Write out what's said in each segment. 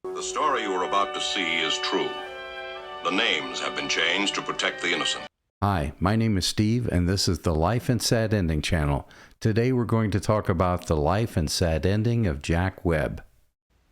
The story you are about to see is true. The names have been changed to protect the innocent. Hi, my name is Steve, and this is the Life and Sad Ending channel. Today we're going to talk about the life and sad ending of Jack Webb.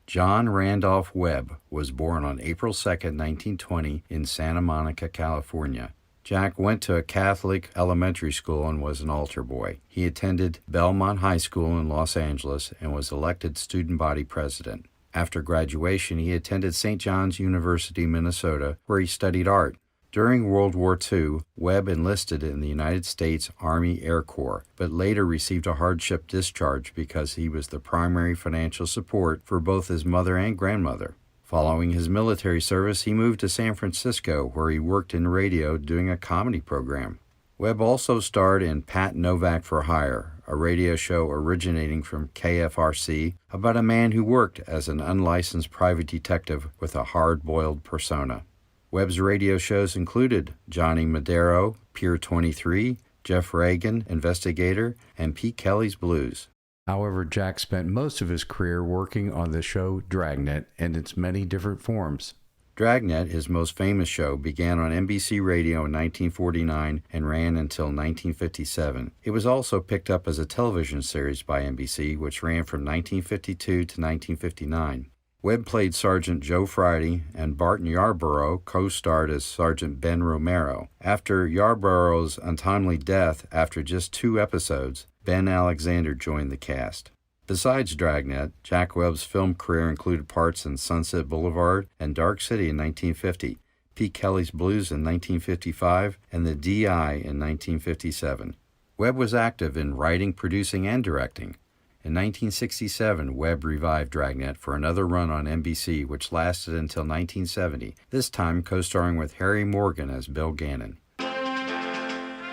John Randolph Webb was born on April 2, 1920 in Santa Monica, California. Jack went to a Catholic elementary school and was an altar boy. He attended Belmont High School in Los Angeles and was elected student body president. After graduation, he attended St. John's University, Minnesota, where he studied art. During World War II, Webb enlisted in the United States Army Air Corps, but later received a hardship discharge because he was the primary financial support for both his mother and grandmother. Following his military service, he moved to San Francisco, where he worked in radio doing a comedy program. Webb also starred in Pat Novak for Hire, a radio show originating from KFRC about a man who worked as an unlicensed private detective with a hard-boiled persona. Webb's radio shows included Johnny Madero, Pier 23, Jeff Reagan, Investigator, and Pete Kelly's Blues. However, Jack spent most of his career working on the show Dragnet and its many different forms. Dragnet, his most famous show, began on NBC Radio in 1949 and ran until 1957. It was also picked up as a television series by NBC, which ran from 1952 to 1959. Webb played Sergeant Joe Friday, and Barton Yarborough co-starred as Sergeant Ben Romero. After Yarborough's untimely death after just 2 episodes, Ben Alexander joined the cast. Besides Dragnet, Jack Webb's film career included parts in Sunset Boulevard and Dark City in 1950, Pete Kelly's Blues in 1955, and The D.I. in 1957. Webb was active in writing, producing, and directing. In 1967, Webb revived Dragnet for another run on NBC, which lasted until 1970, this time co-starring with Harry Morgan as Bill Gannon.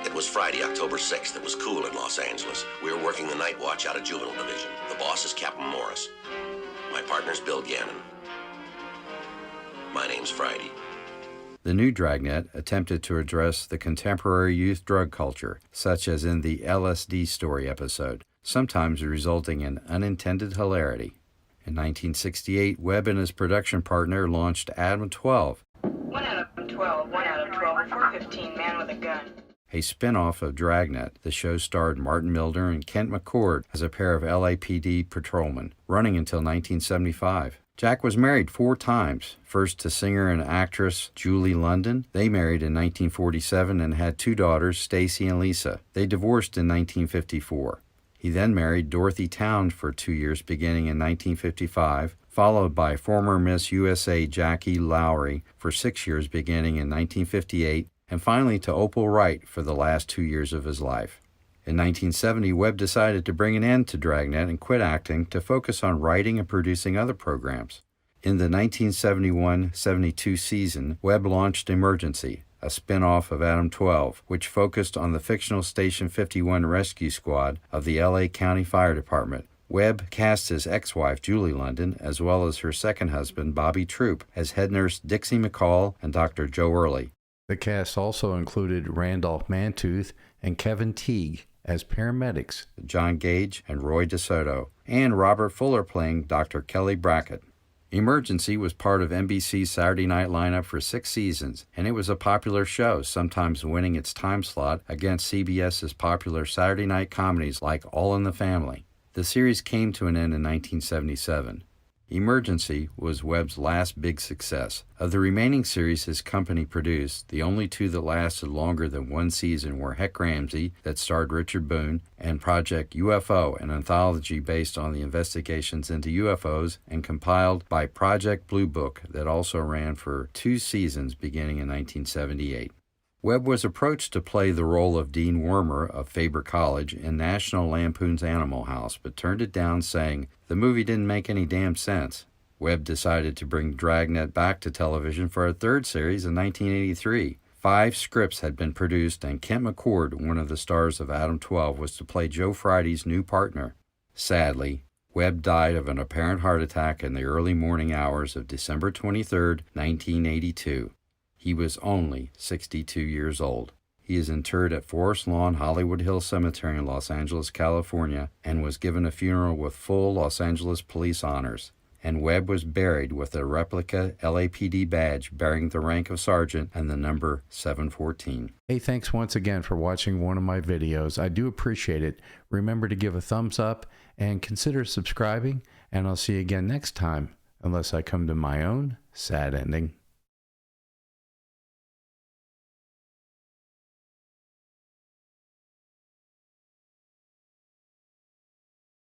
It was Friday, October 6th. It was cool in Los Angeles. We were working the night watch out of Juvenile Division. The boss is Captain Morris. My partner's Bill Gannon. My name's Friday. The new Dragnet attempted to address the contemporary youth drug culture, such as in the LSD Story episode, sometimes resulting in unintended hilarity. In 1968, Webb and his production partner launched Adam 12, 1 out of 12, 1 out of 12, 415, man with a gun. a spin-off of Dragnet. The show starred Martin Milner and Kent McCord as a pair of LAPD patrolmen, running until 1975. Jack was married 4 times, first to singer and actress Julie London. They married in 1947 and had 2 daughters, Stacy and Lisa. They divorced in 1954. He then married Dorothy Town for 2 years beginning in 1955, followed by former Miss USA Jackie Lowry for 6 years beginning in 1958, and finally to Opal Wright for the last 2 years of his life. In 1970, Webb decided to bring an end to Dragnet and quit acting to focus on writing and producing other programs. In the 1971-72 season, Webb launched Emergency, a spin-off of Adam 12, which focused on the fictional Station 51 rescue squad of the LA County Fire Department. Webb cast his ex-wife Julie London, as well as her second husband Bobby Troop, as head nurse Dixie McCall and Dr. Joe Early. The cast also included Randolph Mantooth and Kevin Teague as paramedics, John Gage and Roy DeSoto, and Robert Fuller playing Dr. Kelly Brackett. Emergency was part of NBC's Saturday night lineup for 6 seasons, and it was a popular show, sometimes winning its time slot against CBS's popular Saturday night comedies like All in the Family. The series came to an end in 1977. Emergency was Webb's last big success. Of the remaining series his company produced, the only 2 that lasted longer than 1 season were Heck Ramsey, that starred Richard Boone, and Project UFO, an anthology based on the investigations into UFOs and compiled by Project Blue Book that also ran for 2 seasons beginning in 1978. Webb was approached to play the role of Dean Wormer of Faber College in National Lampoon's Animal House, but turned it down, saying the movie didn't make any damn sense. Webb decided to bring Dragnet back to television for a 3rd series in 1983. 5 scripts had been produced, and Kent McCord, one of the stars of Adam 12, was to play Joe Friday's new partner. Sadly, Webb died of an apparent heart attack in the early morning hours of December 23, 1982. He was only 62 years old. He is interred at Forest Lawn Hollywood Hills Cemetery in Los Angeles, California, and was given a funeral with full Los Angeles police honors. and Webb was buried with a replica LAPD badge bearing the rank of sergeant and the number 714. Hey, thanks once again for watching one of my videos. I do appreciate it. Remember to give a thumbs up and consider subscribing, and I'll see you again next time, unless I come to my own sad ending.